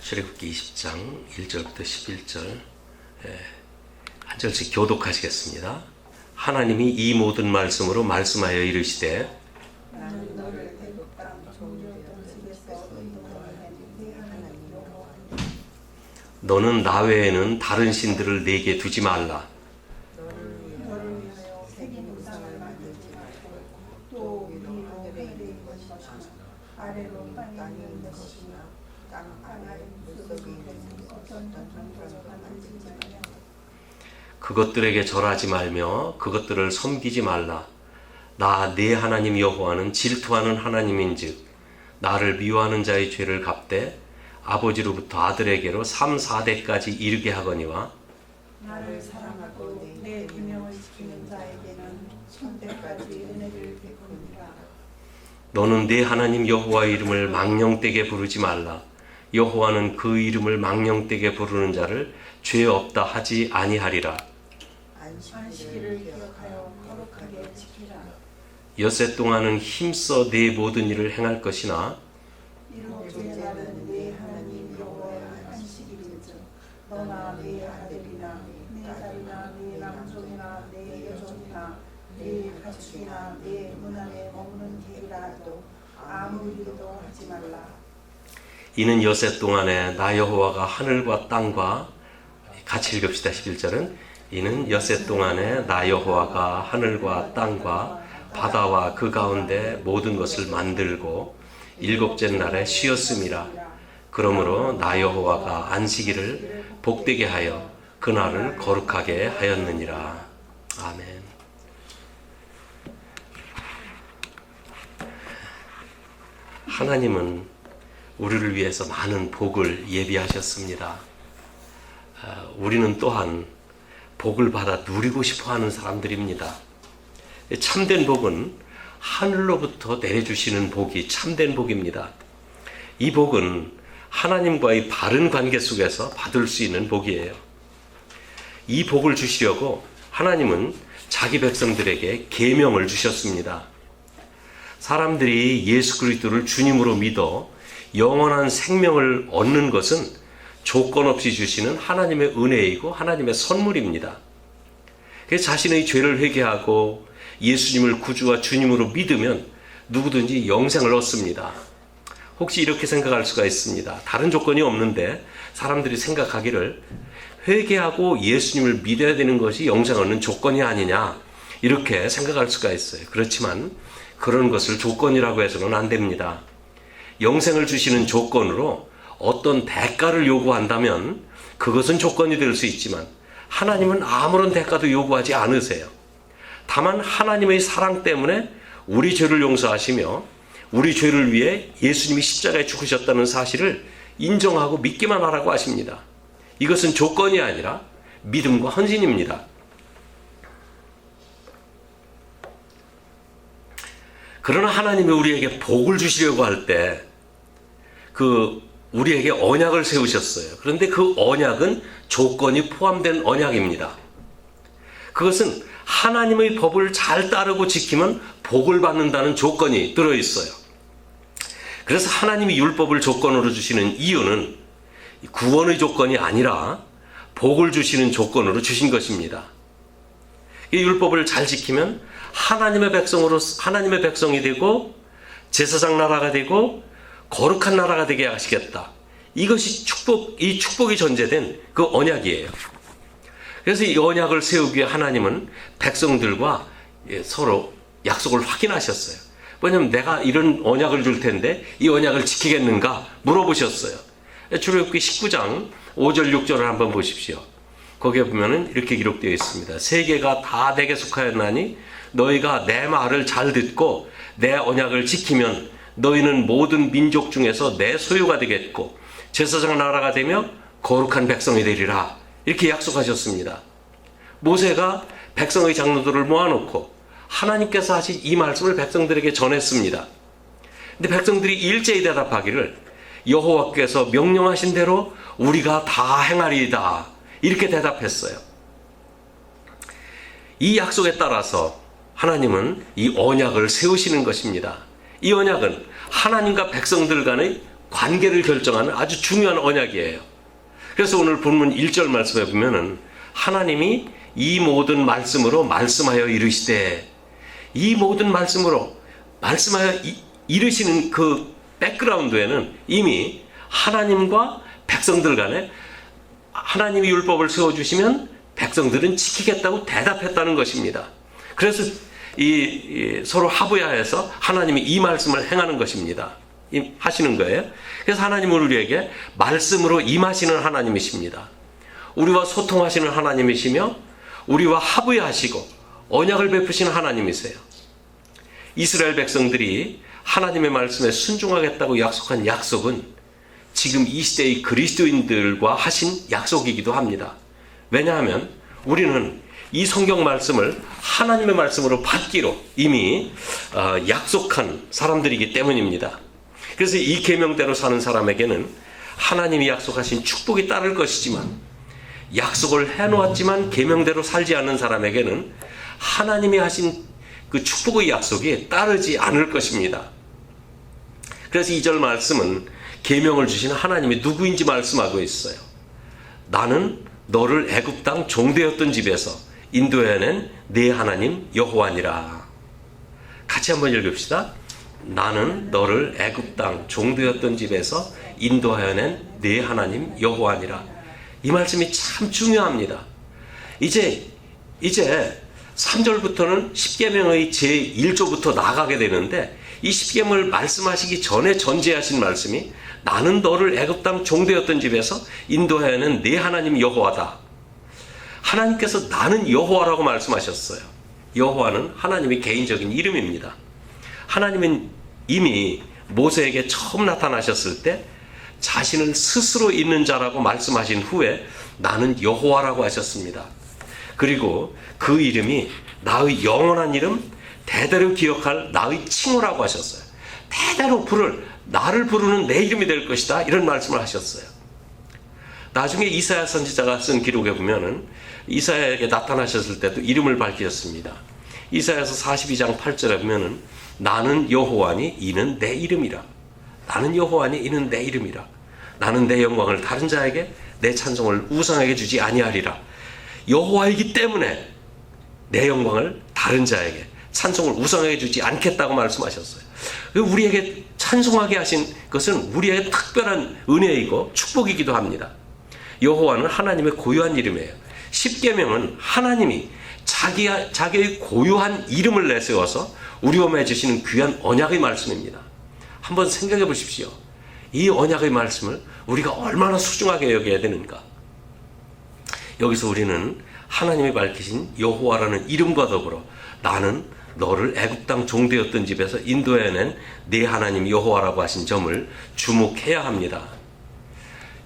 출애굽기 20장 1절부터 11절 한 절씩 교독하시겠습니다. 하나님이 이 모든 말씀으로 말씀하여 이르시되 나는 너를 애굽 땅 종류던 집에서 인도하는 네 하나님 여호와 너는 나 외에는 다른 신들을 내게 두지 말라. 너를 위하여 새긴 우상을 만들지 말고 또 위로 하늘의 것이나 아래로 땅에 있는 것이나 땅 안에 물속에 있는 어떤 동물도 만들지 말라. 그것들에게 절하지 말며 그것들을 섬기지 말라. 나 네 하나님 여호와는 질투하는 하나님인즉 나를 미워하는 자의 죄를 갚되 아버지로부터 아들에게로 3, 4대까지 이르게 하거니와 나를 사랑하고 내 계명을 지키는 자에게는 천대까지 은혜를 베푸니라. 너는 네 하나님 여호와의 이름을 망령되게 부르지 말라. 여호와는 그 이름을 망령되게 부르는 자를 죄 없다 하지 아니하리라. 안식일을 기억하여 거룩하게 지키라. 엿새 동안은 힘써 네 모든 일을 행할 것이나 이로 주의 날은 네 하나님 여호와의 안식일이죠. 너나 네 아들이나 네 딸이나 네 남종이나 네 여종이나 네 가축이나 네 문 안에 머무는 개라도 아무 일도 하지 말라. 이는 엿새 동안에 나 여호와가 하늘과 땅과 같이 읽읍시다. 11절은 이는 엿새 동안에 나 여호와가 하늘과 땅과 바다와 그 가운데 모든 것을 만들고 일곱째 날에 쉬었음이라. 그러므로 나 여호와가 안식일을 복되게 하여 그날을 거룩하게 하였느니라. 아멘. 하나님은 우리를 위해서 많은 복을 예비하셨습니다. 우리는 또한 복을 받아 누리고 싶어하는 사람들입니다. 참된 복은 하늘로부터 내려주시는 복이 참된 복입니다. 이 복은 하나님과의 바른 관계 속에서 받을 수 있는 복이에요. 이 복을 주시려고 하나님은 자기 백성들에게 계명을 주셨습니다. 사람들이 예수 그리스도를 주님으로 믿어 영원한 생명을 얻는 것은 조건 없이 주시는 하나님의 은혜이고 하나님의 선물입니다. 그래서 자신의 죄를 회개하고 예수님을 구주와 주님으로 믿으면 누구든지 영생을 얻습니다. 혹시 이렇게 생각할 수가 있습니다. 다른 조건이 없는데 사람들이 생각하기를 회개하고 예수님을 믿어야 되는 것이 영생 얻는 조건이 아니냐 이렇게 생각할 수가 있어요. 그렇지만 그런 것을 조건이라고 해서는 안 됩니다. 영생을 주시는 조건으로 어떤 대가를 요구한다면 그것은 조건이 될 수 있지만 하나님은 아무런 대가도 요구하지 않으세요. 다만 하나님의 사랑 때문에 우리 죄를 용서하시며 우리 죄를 위해 예수님이 십자가에 죽으셨다는 사실을 인정하고 믿기만 하라고 하십니다. 이것은 조건이 아니라 믿음과 헌신입니다. 그러나 하나님이 우리에게 복을 주시려고 할 때 우리에게 언약을 세우셨어요. 그런데 그 언약은 조건이 포함된 언약입니다. 그것은 하나님의 법을 잘 따르고 지키면 복을 받는다는 조건이 들어있어요. 그래서 하나님이 율법을 조건으로 주시는 이유는 구원의 조건이 아니라 복을 주시는 조건으로 주신 것입니다. 이 율법을 잘 지키면 하나님의 백성이 되고 제사장 나라가 되고 거룩한 나라가 되게 하시겠다. 이것이 이 축복이 전제된 그 언약이에요. 그래서 이 언약을 세우기 위해 하나님은 백성들과 서로 약속을 확인하셨어요. 왜냐하면 내가 이런 언약을 줄 텐데 이 언약을 지키겠는가 물어보셨어요. 출애굽기 19장 5절 6절을 한번 보십시오. 거기에 보면은 이렇게 기록되어 있습니다. 세계가 다 내게 속하였나니 너희가 내 말을 잘 듣고 내 언약을 지키면 너희는 모든 민족 중에서 내 소유가 되겠고 제사장 나라가 되며 거룩한 백성이 되리라. 이렇게 약속하셨습니다. 모세가 백성의 장로들을 모아놓고 하나님께서 하신 이 말씀을 백성들에게 전했습니다. 근데 백성들이 일제히 대답하기를 여호와께서 명령하신 대로 우리가 다 행하리이다. 이렇게 대답했어요. 이 약속에 따라서 하나님은 이 언약을 세우시는 것입니다. 이 언약은 하나님과 백성들 간의 관계를 결정하는 아주 중요한 언약이에요. 그래서 오늘 본문 1절 말씀에 보면은 하나님이 이 모든 말씀으로 말씀하여 이르시되, 이 모든 말씀으로 말씀하여 이르시는 그 백그라운드에는 이미 하나님과 백성들 간에 하나님이 율법을 세워주시면 백성들은 지키겠다고 대답했다는 것입니다. 그래서 서로 합의하여서 하나님이 이 말씀을 행하는 것입니다. 하시는 거예요. 그래서 하나님은 우리에게 말씀으로 임하시는 하나님이십니다. 우리와 소통하시는 하나님이시며 우리와 합의하시고 언약을 베푸시는 하나님이세요. 이스라엘 백성들이 하나님의 말씀에 순종하겠다고 약속한 약속은 지금 이 시대의 그리스도인들과 하신 약속이기도 합니다. 왜냐하면 우리는 이 성경 말씀을 하나님의 말씀으로 받기로 이미 약속한 사람들이기 때문입니다. 그래서 이 계명대로 사는 사람에게는 하나님이 약속하신 축복이 따를 것이지만, 약속을 해놓았지만 계명대로 살지 않는 사람에게는 하나님이 하신 그 축복의 약속이 따르지 않을 것입니다. 그래서 2절 말씀은 계명을 주신 하나님이 누구인지 말씀하고 있어요. 나는 너를 애굽 땅 종되었던 집에서 인도해낸 네 하나님 여호와니라. 같이 한번 읽읍시다. 나는 너를 애굽 땅 종되었던 집에서 인도하여낸 네 하나님 여호와니라. 이 말씀이 참 중요합니다. 이제 3절부터는 십계명의 제1조부터 나가게 되는데, 이 십계명을 말씀하시기 전에 전제하신 말씀이 나는 너를 애굽 땅 종되었던 집에서 인도하여낸 네 하나님 여호와다. 하나님께서 나는 여호와라고 말씀하셨어요. 여호와는 하나님의 개인적인 이름입니다. 하나님은 이미 모세에게 처음 나타나셨을 때 자신을 스스로 있는 자라고 말씀하신 후에 나는 여호와라고 하셨습니다. 그리고 그 이름이 나의 영원한 이름, 대대로 기억할 나의 칭호라고 하셨어요. 대대로 나를 부르는 내 이름이 될 것이다, 이런 말씀을 하셨어요. 나중에 이사야 선지자가 쓴 기록에 보면은 이사야에게 나타나셨을 때도 이름을 밝히셨습니다. 이사야서 42장 8절에 보면은 나는 여호와니 이는 내 이름이라. 나는 여호와니 이는 내 이름이라. 나는 내 영광을 다른 자에게, 내 찬송을 우상에게 주지 아니하리라. 여호와이기 때문에 내 영광을 다른 자에게, 찬송을 우상에게 주지 않겠다고 말씀하셨어요. 우리에게 찬송하게 하신 것은 우리에게 특별한 은혜이고 축복이기도 합니다. 여호와는 하나님의 고유한 이름이에요. 십계명은 하나님이 자기의 고유한 이름을 내세워서 우리와 맺으시는 귀한 언약의 말씀입니다. 한번 생각해 보십시오. 이 언약의 말씀을 우리가 얼마나 소중하게 여겨야 되는가. 여기서 우리는 하나님이 밝히신 여호와라는 이름과 더불어 나는 너를 애굽 땅 종되었던 집에서 인도해낸 네 하나님 여호와라고 하신 점을 주목해야 합니다.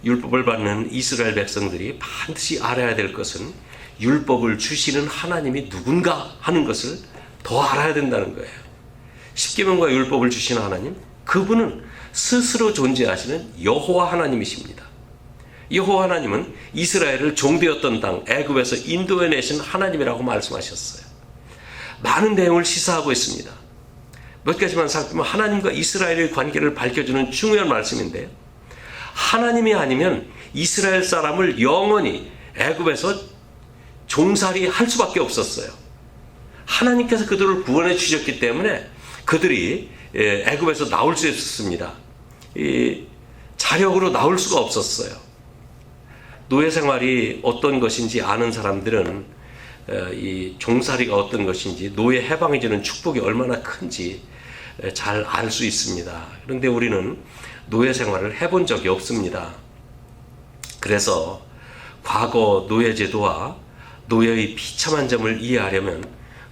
율법을 받는 이스라엘 백성들이 반드시 알아야 될 것은 율법을 주시는 하나님이 누군가 하는 것을 더 알아야 된다는 거예요. 십계명과 율법을 주시는 하나님, 그분은 스스로 존재하시는 여호와 하나님이십니다. 여호와 하나님은 이스라엘을 종되었던 땅 애굽에서 인도해내신 하나님이라고 말씀하셨어요. 많은 내용을 시사하고 있습니다. 몇 가지만 살피면 하나님과 이스라엘의 관계를 밝혀주는 중요한 말씀인데요. 하나님이 아니면 이스라엘 사람을 영원히 애굽에서 종살이 할 수밖에 없었어요. 하나님께서 그들을 구원해 주셨기 때문에 그들이 애굽에서 나올 수 있었습니다. 자력으로 나올 수가 없었어요. 노예 생활이 어떤 것인지 아는 사람들은 이 종살이가 어떤 것인지, 노예 해방이 주는 축복이 얼마나 큰지 잘 알 수 있습니다. 그런데 우리는 노예 생활을 해본 적이 없습니다. 그래서 과거 노예 제도와 노예의 비참한 점을 이해하려면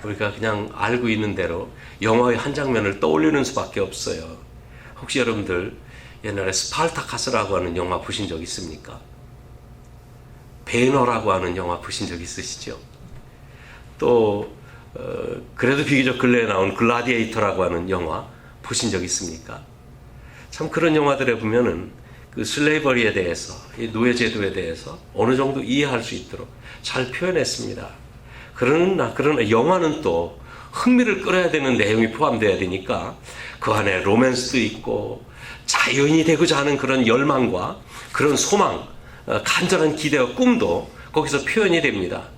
우리가 그냥 알고 있는 대로 영화의 한 장면을 떠올리는 수밖에 없어요. 혹시 여러분들 옛날에 스파르타카스라고 하는 영화 보신 적 있습니까? 배너라고 하는 영화 보신 적 있으시죠? 또 그래도 비교적 근래에 나온 글라디에이터라고 하는 영화 보신 적 있습니까? 참 그런 영화들에 보면은 그 슬레이버리에 대해서, 이 노예 제도에 대해서 어느 정도 이해할 수 있도록 잘 표현했습니다. 그러나 영화는 또 흥미를 끌어야 되는 내용이 포함되어야 되니까 그 안에 로맨스도 있고 자연이 되고자 하는 그런 열망과 그런 소망, 간절한 기대와 꿈도 거기서 표현이 됩니다.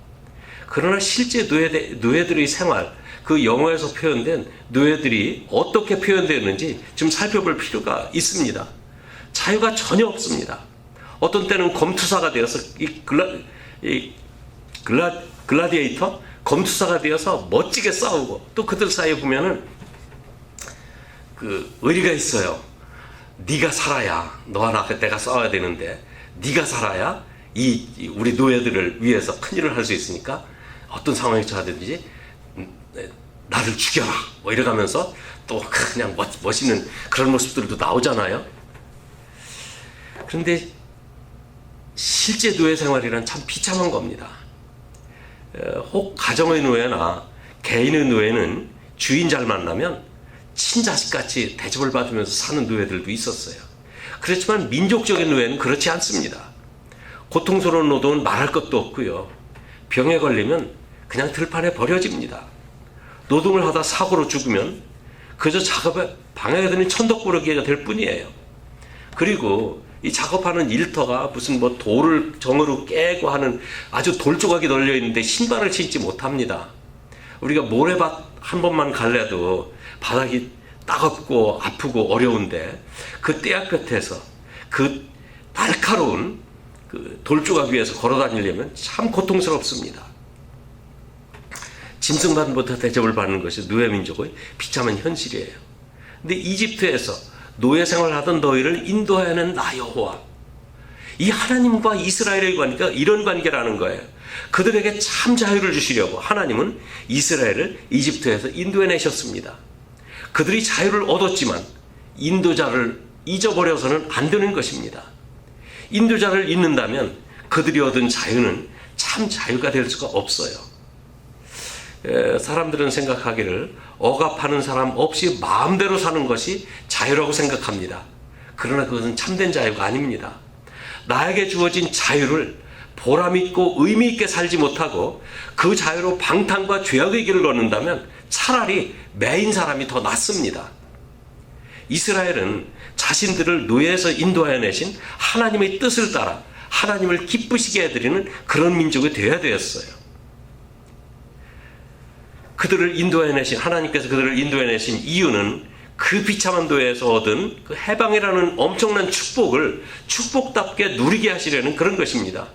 그러나 실제 노예들의 생활, 그 영화에서 표현된 노예들이 어떻게 표현되었는지 좀 살펴볼 필요가 있습니다. 자유가 전혀 없습니다. 어떤 때는 검투사가 되어서 글라디에이터 검투사가 되어서 멋지게 싸우고, 또 그들 사이에 보면은 그 의리가 있어요. 네가 살아야, 너와 내가 싸워야 되는데 네가 살아야 우리 노예들을 위해서 큰일을 할 수 있으니까 어떤 상황에 처하든지 나를 죽여라 뭐 이래가면서 또 그냥 멋있는 그런 모습들도 나오잖아요. 그런데 실제 노예 생활이란 참 비참한 겁니다. 혹 가정의 노예나 개인의 노예는 주인 잘 만나면 친자식같이 대접을 받으면서 사는 노예들도 있었어요. 그렇지만 민족적인 노예는 그렇지 않습니다. 고통스러운 노동은 말할 것도 없고요. 병에 걸리면 그냥 들판에 버려집니다. 노동을 하다 사고로 죽으면 그저 작업에 방해가 되는 천덕꾸러기가 될 뿐이에요. 그리고 이 작업하는 일터가 무슨 뭐 돌을 정으로 깨고 하는 아주 돌조각이 널려 있는데 신발을 신지 못합니다. 우리가 모래밭 한 번만 갈래도 바닥이 따갑고 아프고 어려운데 그 떼약 끝에서 그 날카로운 그 돌조각 위에서 걸어 다니려면 참 고통스럽습니다. 짐승만부터 대접을 받는 것이 노예 민족의 비참한 현실이에요. 근데 이집트에서 노예 생활하던 너희를 인도하여낸 나 여호와, 이 하나님과 이스라엘의 관계가 이런 관계라는 거예요. 그들에게 참 자유를 주시려고 하나님은 이스라엘을 이집트에서 인도해내셨습니다. 그들이 자유를 얻었지만 인도자를 잊어버려서는 안 되는 것입니다. 인도자를 잊는다면 그들이 얻은 자유는 참 자유가 될 수가 없어요. 사람들은 생각하기를 억압하는 사람 없이 마음대로 사는 것이 자유라고 생각합니다. 그러나 그것은 참된 자유가 아닙니다. 나에게 주어진 자유를 보람있고 의미있게 살지 못하고 그 자유로 방탕과 죄악의 길을 걷는다면 차라리 매인 사람이 더 낫습니다. 이스라엘은 자신들을 노예에서 인도하여 내신 하나님의 뜻을 따라 하나님을 기쁘시게 해드리는 그런 민족이 되어야 되었어요. 하나님께서 그들을 인도해 내신 이유는 그 비참한 노예에서 얻은 그 해방이라는 엄청난 축복을 축복답게 누리게 하시려는 그런 것입니다.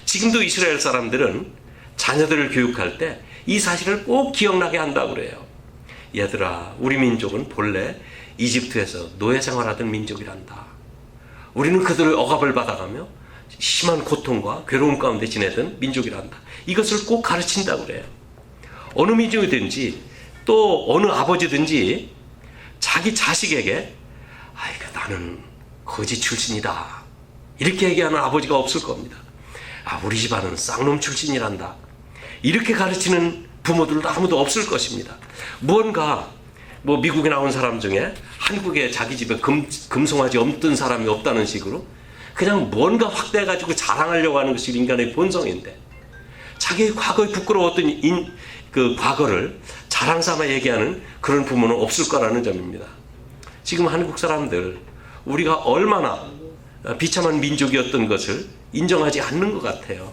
지금도 이스라엘 사람들은 자녀들을 교육할 때 이 사실을 꼭 기억나게 한다고 그래요. 얘들아, 우리 민족은 본래 이집트에서 노예 생활하던 민족이란다. 우리는 그들의 억압을 받아가며 심한 고통과 괴로움 가운데 지내던 민족이란다. 이것을 꼭 가르친다고 그래요. 어느 민족이든지 또 어느 아버지든지 자기 자식에게 나는 거지 출신이다 이렇게 얘기하는 아버지가 없을 겁니다. 우리 집안은 쌍놈 출신이란다 이렇게 가르치는 부모들도 아무도 없을 것입니다. 무언가 미국에 나온 사람 중에 한국에 자기 집에 금송아지 없던 사람이 없다는 식으로 그냥 뭔가 확대해가지고 자랑하려고 하는 것이 인간의 본성인데, 자기의 과거에 부끄러웠던 그 과거를 자랑 삼아 얘기하는 그런 부모는 없을 거라는 점입니다. 지금 한국 사람들, 우리가 얼마나 비참한 민족이었던 것을 인정하지 않는 것 같아요.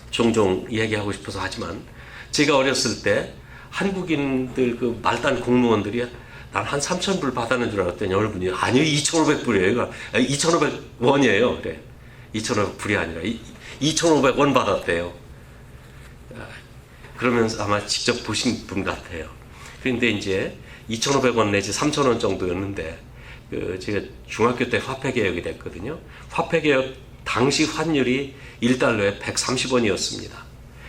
종종 얘기하고 싶어서 하지만, 제가 어렸을 때 한국인들 그 말단 공무원들이 난 한 3,000불 받았는 줄 알았더니 어느 분이 아니요 2,500불이에요. 2,500원이에요. 그래. 2,500불이 아니라 2,500원 받았대요. 그러면서 아마 직접 보신 분 같아요. 그런데 이제 2,500원 내지 3,000원 정도였는데 제가 중학교 때 화폐개혁이 됐거든요. 화폐개혁 당시 환율이 1달러에 130원이었습니다.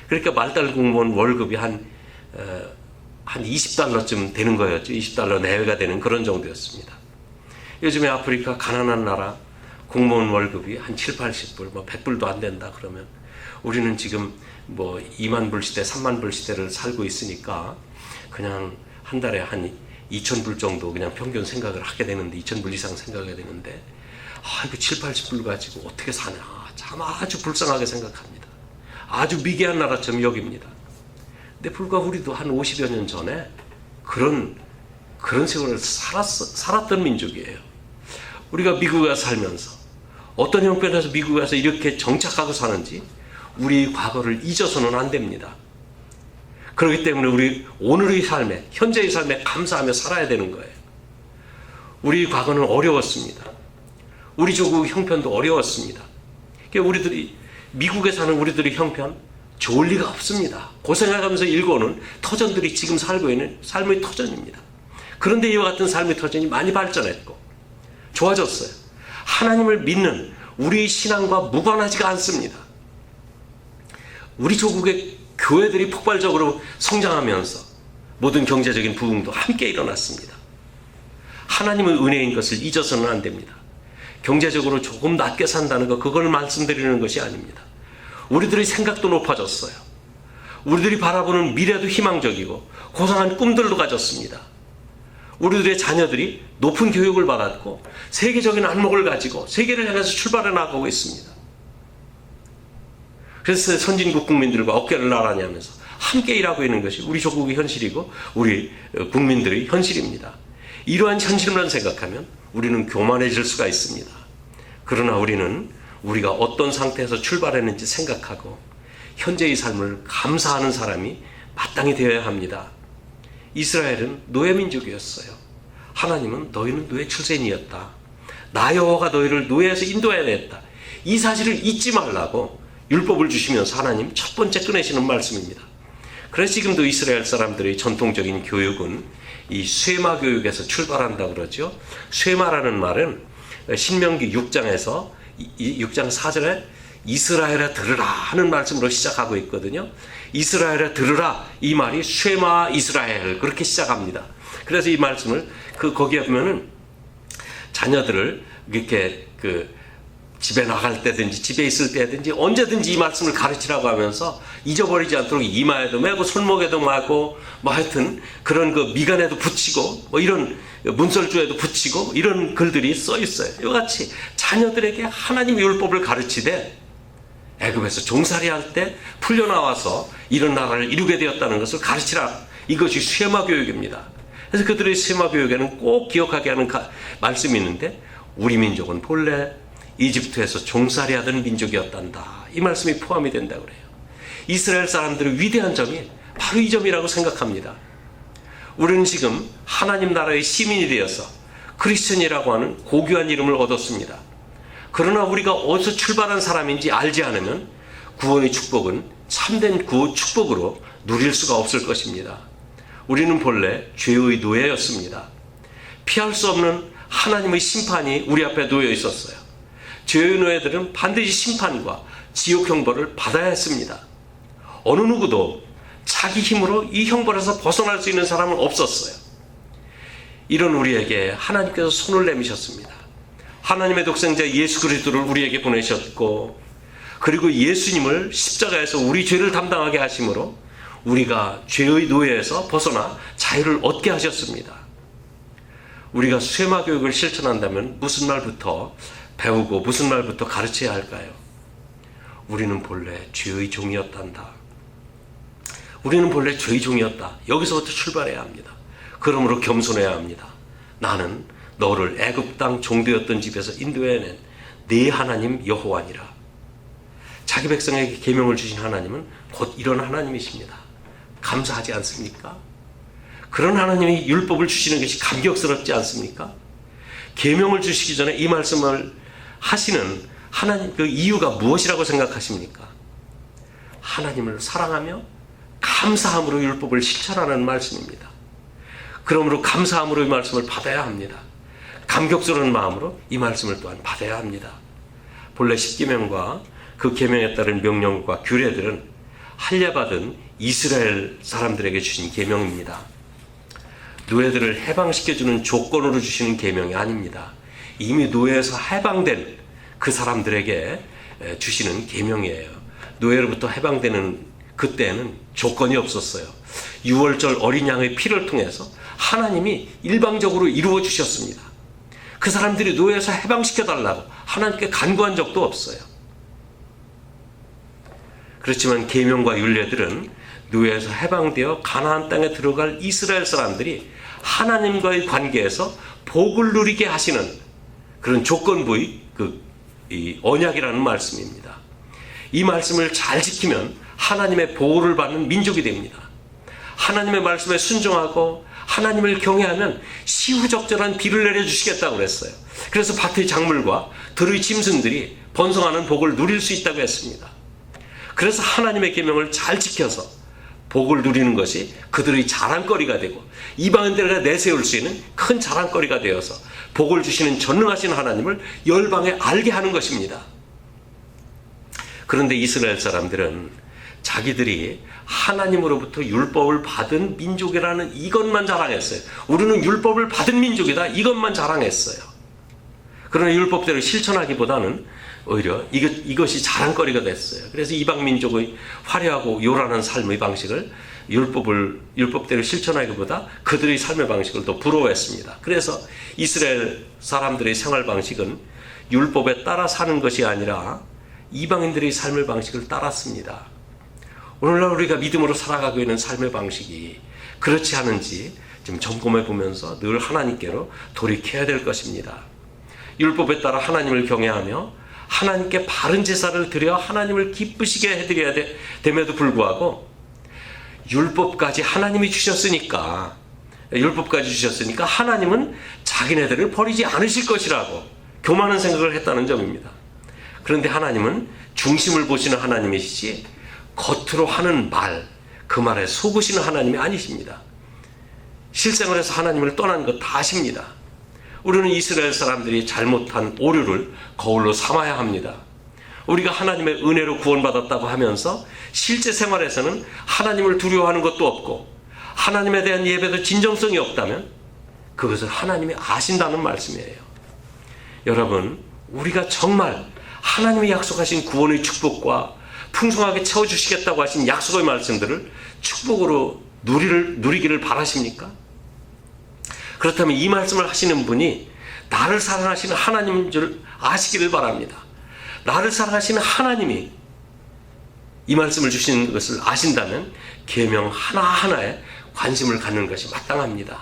그러니까 말단 공무원 월급이 한 20달러쯤 되는 거였죠. 20달러 내외가 되는 그런 정도였습니다. 요즘에 아프리카 가난한 나라 공무원 월급이 한 7, 80불, 100불도 안 된다 그러면 우리는 지금 2만 불 시대, 3만 불 시대를 살고 있으니까 그냥 한 달에 한 2,000불 정도 그냥 평균 생각을 하게 되는데, 2,000불 이상 생각하게 되는데, 이거 7, 80불 가지고 어떻게 사냐. 참 아주 불쌍하게 생각합니다. 아주 미개한 나라처럼 여깁니다. 근데 불과 우리도 한 50여 년 전에 그런 그런 세월을 살았던 민족이에요. 우리가 미국에 가서 살면서 어떤 형편에서 미국에 가서 이렇게 정착하고 사는지 우리 과거를 잊어서는 안 됩니다. 그렇기 때문에 우리 오늘의 삶에, 현재의 삶에 감사하며 살아야 되는 거예요. 우리 과거는 어려웠습니다. 우리 조국 형편도 어려웠습니다. 그러니까 우리들이 미국에 사는 우리들의 형편 좋을 리가 없습니다. 고생해가면서 일궈오는 터전들이 지금 살고 있는 삶의 터전입니다. 그런데 이와 같은 삶의 터전이 많이 발전했고 좋아졌어요. 하나님을 믿는 우리 신앙과 무관하지가 않습니다. 우리 조국의 교회들이 폭발적으로 성장하면서 모든 경제적인 부흥도 함께 일어났습니다. 하나님의 은혜인 것을 잊어서는 안 됩니다. 경제적으로 조금 낮게 산다는 것, 그걸 말씀드리는 것이 아닙니다. 우리들의 생각도 높아졌어요. 우리들이 바라보는 미래도 희망적이고 고상한 꿈들도 가졌습니다. 우리들의 자녀들이 높은 교육을 받았고 세계적인 안목을 가지고 세계를 향해서 출발해 나가고 있습니다. 그래서 선진국 국민들과 어깨를 나란히 하면서 함께 일하고 있는 것이 우리 조국의 현실이고 우리 국민들의 현실입니다. 이러한 현실만 생각하면 우리는 교만해질 수가 있습니다. 그러나 우리는 우리가 어떤 상태에서 출발했는지 생각하고 현재의 삶을 감사하는 사람이 마땅히 되어야 합니다. 이스라엘은 노예민족이었어요. 하나님은 너희는 노예 출신이었다. 나 여호와가 너희를 노예에서 인도해냈다. 이 사실을 잊지 말라고 율법을 주시면서 하나님 첫 번째 꺼내시는 말씀입니다. 그래서 지금도 이스라엘 사람들의 전통적인 교육은 이 쇠마 교육에서 출발한다고 그러죠. 쇠마라는 말은 신명기 6장에서 6장 4절에 이스라엘아 들으라 하는 말씀으로 시작하고 있거든요. 이스라엘아 들으라, 이 말이 쇠마 이스라엘 그렇게 시작합니다. 그래서 이 말씀을 거기에 보면은 자녀들을 이렇게 집에 나갈 때든지 집에 있을 때든지 언제든지 이 말씀을 가르치라고 하면서 잊어버리지 않도록 이마에도 매고 손목에도 매고 뭐 하여튼 그런 미간에도 붙이고 뭐 이런 문설주에도 붙이고 이런 글들이 써 있어요. 이와 같이 자녀들에게 하나님의 율법을 가르치되 애굽에서 종살이 할 때 풀려나와서 이런 나라를 이루게 되었다는 것을 가르치라. 이것이 쇠마 교육입니다. 그래서 그들의 쇠마 교육에는 꼭 기억하게 하는 말씀이 있는데 우리 민족은 본래 이집트에서 종살이 하던 민족이었단다. 이 말씀이 포함이 된다고 그래요. 이스라엘 사람들의 위대한 점이 바로 이 점이라고 생각합니다. 우리는 지금 하나님 나라의 시민이 되어서 크리스천이라고 하는 고귀한 이름을 얻었습니다. 그러나 우리가 어디서 출발한 사람인지 알지 않으면 구원의 축복은 참된 구원 축복으로 누릴 수가 없을 것입니다. 우리는 본래 죄의 노예였습니다. 피할 수 없는 하나님의 심판이 우리 앞에 놓여 있었어요. 죄의 노예들은 반드시 심판과 지옥 형벌을 받아야 했습니다. 어느 누구도 자기 힘으로 이 형벌에서 벗어날 수 있는 사람은 없었어요. 이런 우리에게 하나님께서 손을 내미셨습니다. 하나님의 독생자 예수 그리스도를 우리에게 보내셨고 그리고 예수님을 십자가에서 우리 죄를 담당하게 하심으로 우리가 죄의 노예에서 벗어나 자유를 얻게 하셨습니다. 우리가 쇠마 교육을 실천한다면 무슨 말부터 배우고 무슨 말부터 가르쳐야 할까요? 우리는 본래 죄의 종이었단다. 우리는 본래 죄의 종이었다. 여기서부터 출발해야 합니다. 그러므로 겸손해야 합니다. 나는 너를 애굽 땅 종되었던 집에서 인도해낸 네 하나님 여호와니라. 자기 백성에게 계명을 주신 하나님은 곧 이런 하나님이십니다. 감사하지 않습니까? 그런 하나님이 율법을 주시는 것이 감격스럽지 않습니까? 계명을 주시기 전에 이 말씀을 하시는 하나님 그 이유가 무엇이라고 생각하십니까? 하나님을 사랑하며 감사함으로 율법을 실천하는 말씀입니다. 그러므로 감사함으로 이 말씀을 받아야 합니다. 감격스러운 마음으로 이 말씀을 또한 받아야 합니다. 본래 십계명과 그 계명에 따른 명령과 규례들은 할례받은 이스라엘 사람들에게 주신 계명입니다. 노예들을 해방시켜주는 조건으로 주시는 계명이 아닙니다. 이미 노예에서 해방된 그 사람들에게 주시는 계명이에요. 노예로부터 해방되는 그때는 조건이 없었어요. 유월절 어린 양의 피를 통해서 하나님이 일방적으로 이루어 주셨습니다. 그 사람들이 노예에서 해방시켜달라고 하나님께 간구한 적도 없어요. 그렇지만 계명과 율례들은 노예에서 해방되어 가나안 땅에 들어갈 이스라엘 사람들이 하나님과의 관계에서 복을 누리게 하시는 그런 조건부의 이 언약이라는 말씀입니다. 이 말씀을 잘 지키면 하나님의 보호를 받는 민족이 됩니다. 하나님의 말씀에 순종하고 하나님을 경외하면 시후적절한 비를 내려주시겠다고 그랬어요. 그래서 밭의 작물과 들의 짐승들이 번성하는 복을 누릴 수 있다고 했습니다. 그래서 하나님의 계명을 잘 지켜서 복을 누리는 것이 그들의 자랑거리가 되고 이방인들에게 내세울 수 있는 큰 자랑거리가 되어서 복을 주시는 전능하신 하나님을 열방에 알게 하는 것입니다. 그런데 이스라엘 사람들은 자기들이 하나님으로부터 율법을 받은 민족이라는 이것만 자랑했어요. 우리는 율법을 받은 민족이다, 이것만 자랑했어요. 그러나 율법대로 실천하기보다는 오히려 이것이 자랑거리가 됐어요. 그래서 이방 민족의 화려하고 요란한 삶의 방식을 율법대로 실천하기보다 그들의 삶의 방식을 더 부러워했습니다. 그래서 이스라엘 사람들의 생활 방식은 율법에 따라 사는 것이 아니라 이방인들의 삶의 방식을 따랐습니다. 오늘날 우리가 믿음으로 살아가고 있는 삶의 방식이 그렇지 않은지 좀 점검해 보면서 늘 하나님께로 돌이켜야 될 것입니다. 율법에 따라 하나님을 경외하며 하나님께 바른 제사를 드려 하나님을 기쁘시게 해드려야 됨에도 불구하고 율법까지 하나님이 주셨으니까 하나님은 자기네들을 버리지 않으실 것이라고 교만한 생각을 했다는 점입니다. 그런데 하나님은 중심을 보시는 하나님이시지 겉으로 하는 말, 그 말에 속으시는 하나님이 아니십니다. 실생활에서 하나님을 떠난 것 다 아십니다. 우리는 이스라엘 사람들이 잘못한 오류를 거울로 삼아야 합니다. 우리가 하나님의 은혜로 구원받았다고 하면서 실제 생활에서는 하나님을 두려워하는 것도 없고 하나님에 대한 예배도 진정성이 없다면 그것을 하나님이 아신다는 말씀이에요. 여러분, 우리가 정말 하나님이 약속하신 구원의 축복과 풍성하게 채워주시겠다고 하신 약속의 말씀들을 축복으로 누리기를 바라십니까? 그렇다면 이 말씀을 하시는 분이 나를 사랑하시는 하나님인 줄 아시기를 바랍니다. 나를 사랑하시는 하나님이 이 말씀을 주시는 것을 아신다면 계명 하나하나에 관심을 갖는 것이 마땅합니다.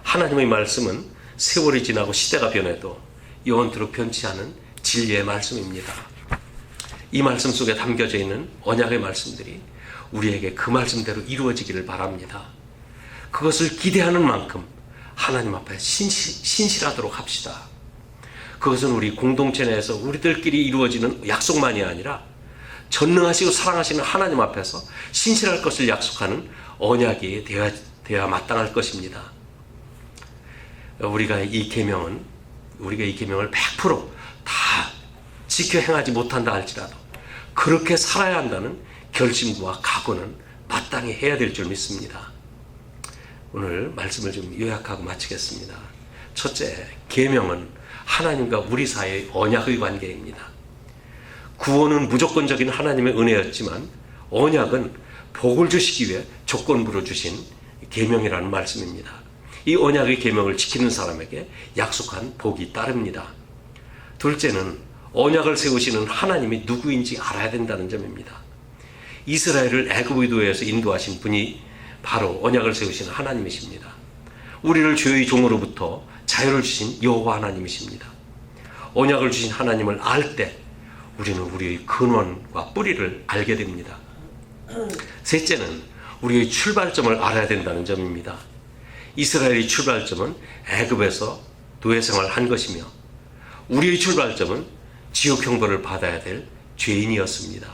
하나님의 말씀은 세월이 지나고 시대가 변해도 영원토록 변치 않은 진리의 말씀입니다. 이 말씀 속에 담겨져 있는 언약의 말씀들이 우리에게 그 말씀대로 이루어지기를 바랍니다. 그것을 기대하는 만큼 하나님 앞에 신실하도록 합시다. 그것은 우리 공동체 내에서 우리들끼리 이루어지는 약속만이 아니라 전능하시고 사랑하시는 하나님 앞에서 신실할 것을 약속하는 언약이 되어야 마땅할 것입니다. 우리가 이 계명을 100% 지켜 행하지 못한다 할지라도 그렇게 살아야 한다는 결심과 각오는 마땅히 해야 될 줄 믿습니다. 오늘 말씀을 좀 요약하고 마치겠습니다. 첫째, 계명은 하나님과 우리 사이의 언약의 관계입니다. 구원은 무조건적인 하나님의 은혜였지만 언약은 복을 주시기 위해 조건부로 주신 계명이라는 말씀입니다. 이 언약의 계명을 지키는 사람에게 약속한 복이 따릅니다. 둘째는 언약을 세우시는 하나님이 누구인지 알아야 된다는 점입니다. 이스라엘을 애굽의 노예에서 인도하신 분이 바로 언약을 세우시는 하나님이십니다. 우리를 죄의 종으로부터 자유를 주신 여호와 하나님이십니다. 언약을 주신 하나님을 알 때 우리는 우리의 근원과 뿌리를 알게 됩니다. 셋째는 우리의 출발점을 알아야 된다는 점입니다. 이스라엘의 출발점은 애굽에서 노예 생활을 한 것이며 우리의 출발점은 지옥 형벌을 받아야 될 죄인이었습니다.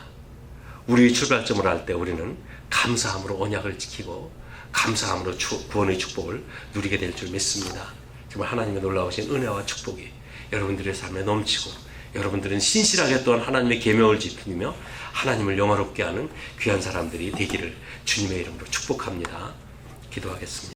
우리의 출발점을 알 때 우리는 감사함으로 언약을 지키고 감사함으로 구원의 축복을 누리게 될 줄 믿습니다. 정말 하나님의 놀라우신 은혜와 축복이 여러분들의 삶에 넘치고 여러분들은 신실하게 또한 하나님의 계명을 지키며 하나님을 영화롭게 하는 귀한 사람들이 되기를 주님의 이름으로 축복합니다. 기도하겠습니다.